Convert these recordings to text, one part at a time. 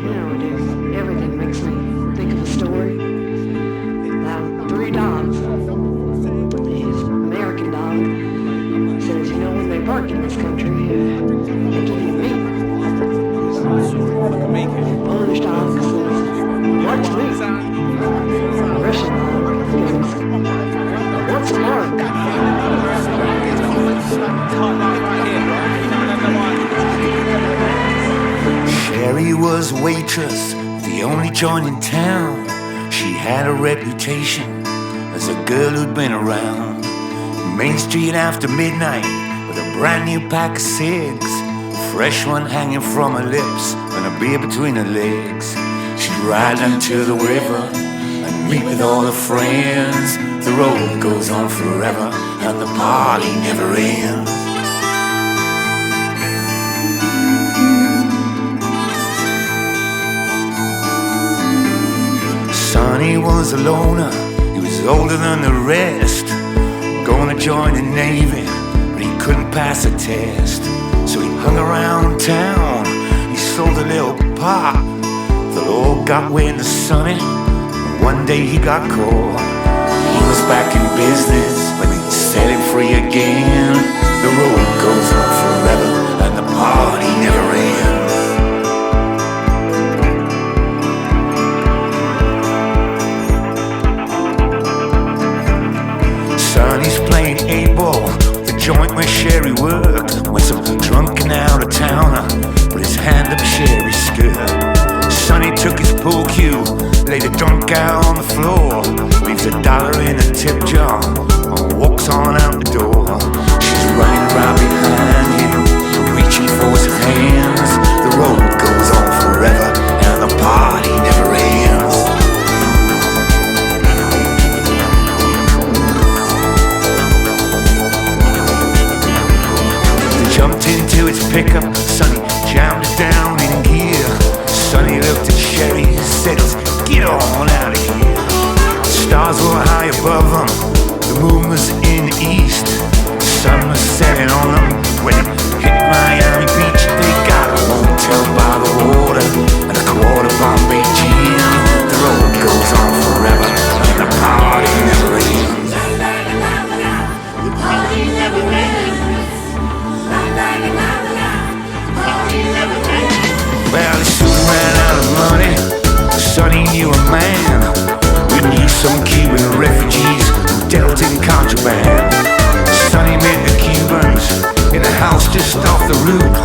Nowadays, everything makes me think of a story about three dogs. His American dog says, when they bark in this country, they give you meat. Polish dog says, what's meat? Russian dog goes, what's bark? Sherry was a waitress, the only joint in town. She had a reputation as a girl who'd been around Main Street after midnight with a brand new pack of cigs, a fresh one hanging from her lips and a beer between her legs. She'd ride down to the river and meet with all her friends. The road goes on forever and the party never ends. Sonny was a loner, he was older than the rest, gonna join the Navy, but he couldn't pass a test. So he hung around town, he sold a little pot. The Lord got wind of Sonny, and one day he got caught. He was back in business, but he set him free again. The road goes on forever, and the party never ends. Sonny's playing 8-ball, the joint where Sherry worked, when some drunken out-of-towner put his hand up Sherry's skirt. Sonny took his pool cue, laid the drunk guy on the floor, leaves $1 in a tip jar, and walks on out the door. She's running right behind him, reaching for his hands. The road goes on forever, and the party never ends. Jumped into his pickup, Sonny jammed it down in gear. Sonny looked at Sherry and said, let's get on out of here. The stars were high above them, the moon was in the east. The sun was setting on them when it hit Miami Beach. They got a hotel by the water and a quarter Bombay gin. The road goes on forever and the party never ends. The party never ends. Well, he soon ran out of money. Sonny knew a man who knew some Cuban refugees who dealt in contraband. Sonny met the Cubans in a house just off the route,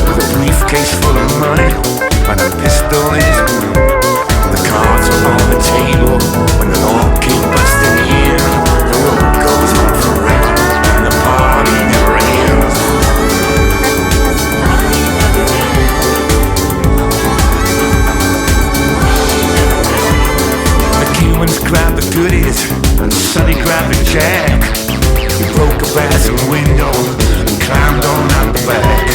with a briefcase full of money and a pistol in his boot. The cards were on the table when the law came busting in. The road goes on forever and the party never ends. Cubans grabbed the goodies and Sonny grabbed the jack. He broke a bathroom window and climbed on out the back.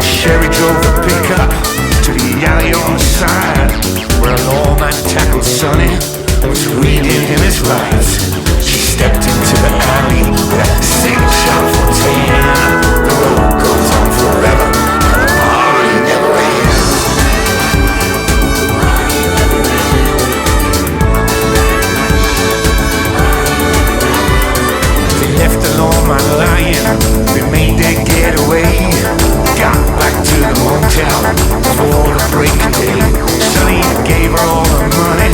Sherry drove the pickup to the alley on the side, where a lawman tackled Sonny and was reading him his rights. She stepped into the alley with a single shot for 10. The road goes on forever and the party never ends. Left the lawman lying, they made their getaway. Got back to the motel before the break of day. Sonny gave her all the money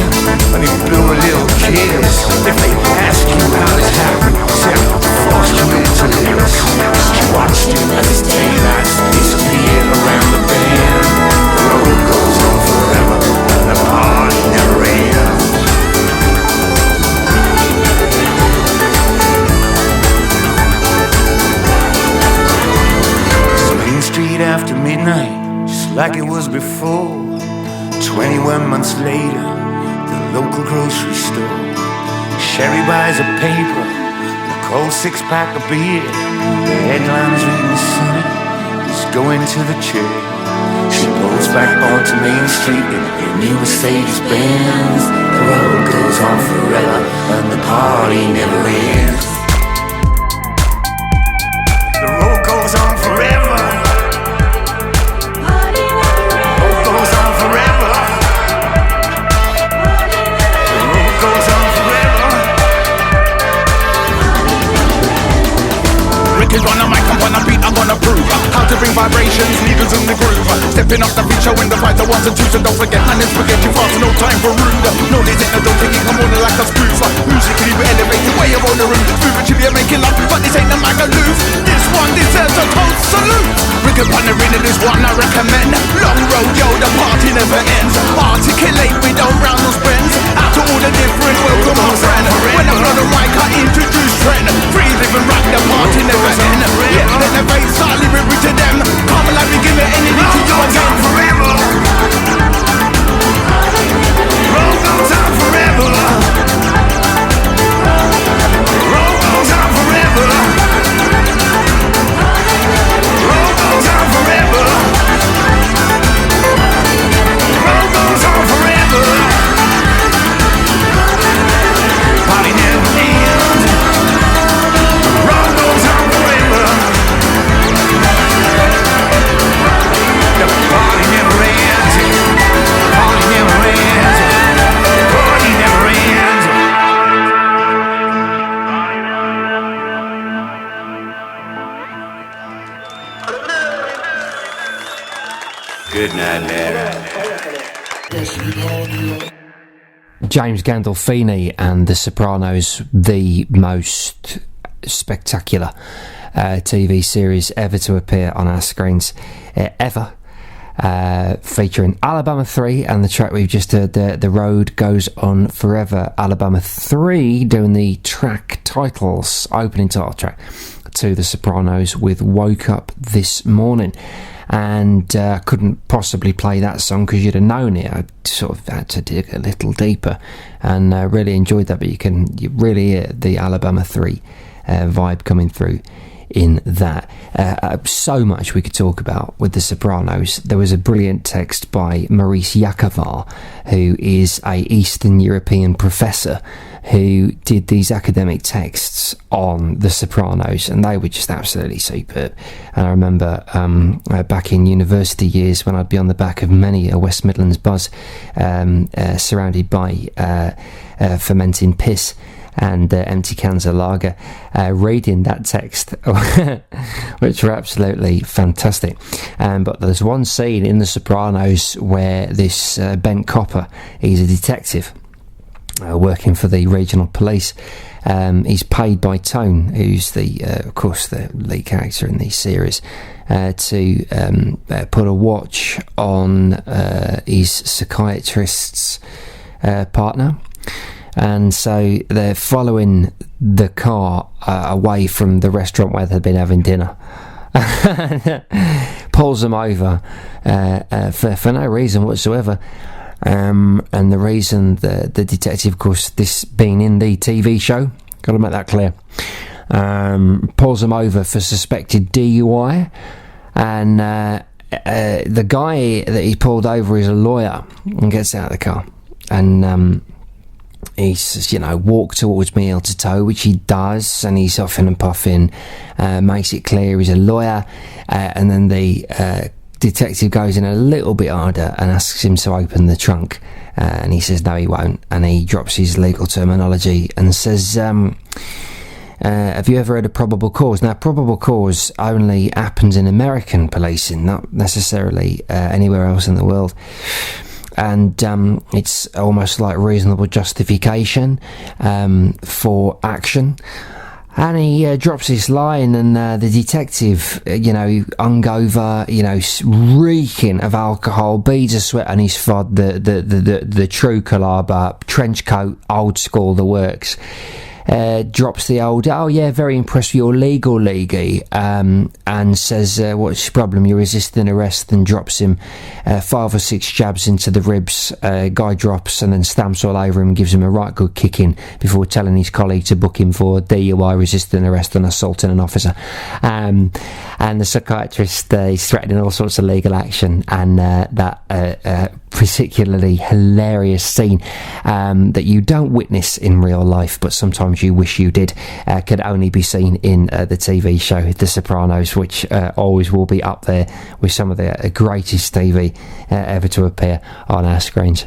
and he blew a little kiss. If they ask you how this happened, say I forced you into this. She watched him as his taillights disappeared around the bend. The road goes on forever and the party never ends. Main Street after midnight, just like it was before. 21 months later, the local grocery store. Sherry buys a paper, a cold 6-pack of beer. The headline's reading Sonny is going to the chair. She pulls back onto Main Street in her new Mercedes Benz. The road goes on forever and the party never ends. The road goes on forever wicked on the mic, I'm gonna beat, I'm gonna prove how to bring vibrations, needles in the groove. Stepping up the beat, showing the fight, the ones and twos. And don't forget, my name's spaghetti fast, no time for rude. No, they think I don't think I'm on like a spoof. Musically, we elevate the way of on the room. Spiritually, you're making love, but this ain't a magaloof. This one deserves a cold salute. Wicked on the rhythm, this one I recommend. Long road, yo, the party never ends. Articulate, we don't round those bends. Out to all the different, welcome our friend. When I'm on the mic, I introduce trend. Free living rock, the party never ends. Yeah, let the bass start lyric to them. Come alive, we give it anything to you again. Forever. Roll goes on forever. Roll goes on forever. Roll goes on forever. Roll goes on forever. Party never ends. Roll goes on forever. The party never ends. Party never ends. Party never ends. Good night, Larry. James Gandolfini and The Sopranos, the most spectacular TV series ever to appear on our screens ever. Featuring Alabama 3 and the track we've just heard there, The Road Goes On Forever. Alabama 3 doing the track titles, opening title track to The Sopranos with Woke Up This Morning. And couldn't possibly play that song because you'd have known it. I sort of had to dig a little deeper and really enjoyed that, but you really hear the Alabama 3 vibe coming through in that. So much we could talk about with The Sopranos. There was a brilliant text by Maurice Yakovar, who is a Eastern European professor who did these academic texts on The Sopranos, and they were just absolutely superb. And I remember back in university years when I'd be on the back of many a West Midlands buzz, surrounded by fermenting piss and empty cans of lager, reading that text, which were absolutely fantastic. But there's one scene in The Sopranos where this Ben Copper, he's a detective working for the regional police. He's paid by Tone, who's of course the lead character in the series, to put a watch on his psychiatrist's partner. And so they're following the car away from the restaurant where they'd been having dinner. Pulls them over for no reason whatsoever. And the reason the detective, of course, this being in the TV show, got to make that clear, pulls them over for suspected DUI. And the guy that he pulled over is a lawyer and gets out of the car. And he says, walk towards me heel to toe, which he does, and he's huffing and puffing, makes it clear he's a lawyer, and then the detective goes in a little bit harder and asks him to open the trunk, and he says no, he won't, and he drops his legal terminology and says, have you ever heard of probable cause? Now, probable cause only happens in American policing, not necessarily anywhere else in the world. And it's almost like reasonable justification for action. And he drops this line, and the detective, hungover, reeking of alcohol, beads of sweat on his fod, the true caliber, trench coat, old school, the works. Drops the old, oh yeah, very impressed with your legal leaguey, and says, what's your problem, you're resisting arrest, and drops him 5 or 6 jabs into the ribs. Guy drops and then stamps all over him and gives him a right good kicking before telling his colleague to book him for DUI, resisting arrest and assaulting an officer. And the psychiatrist is threatening all sorts of legal action, and that particularly hilarious scene that you don't witness in real life, but sometimes you wish you did, could only be seen in the TV show The Sopranos, which always will be up there with some of the greatest TV ever to appear on our screens.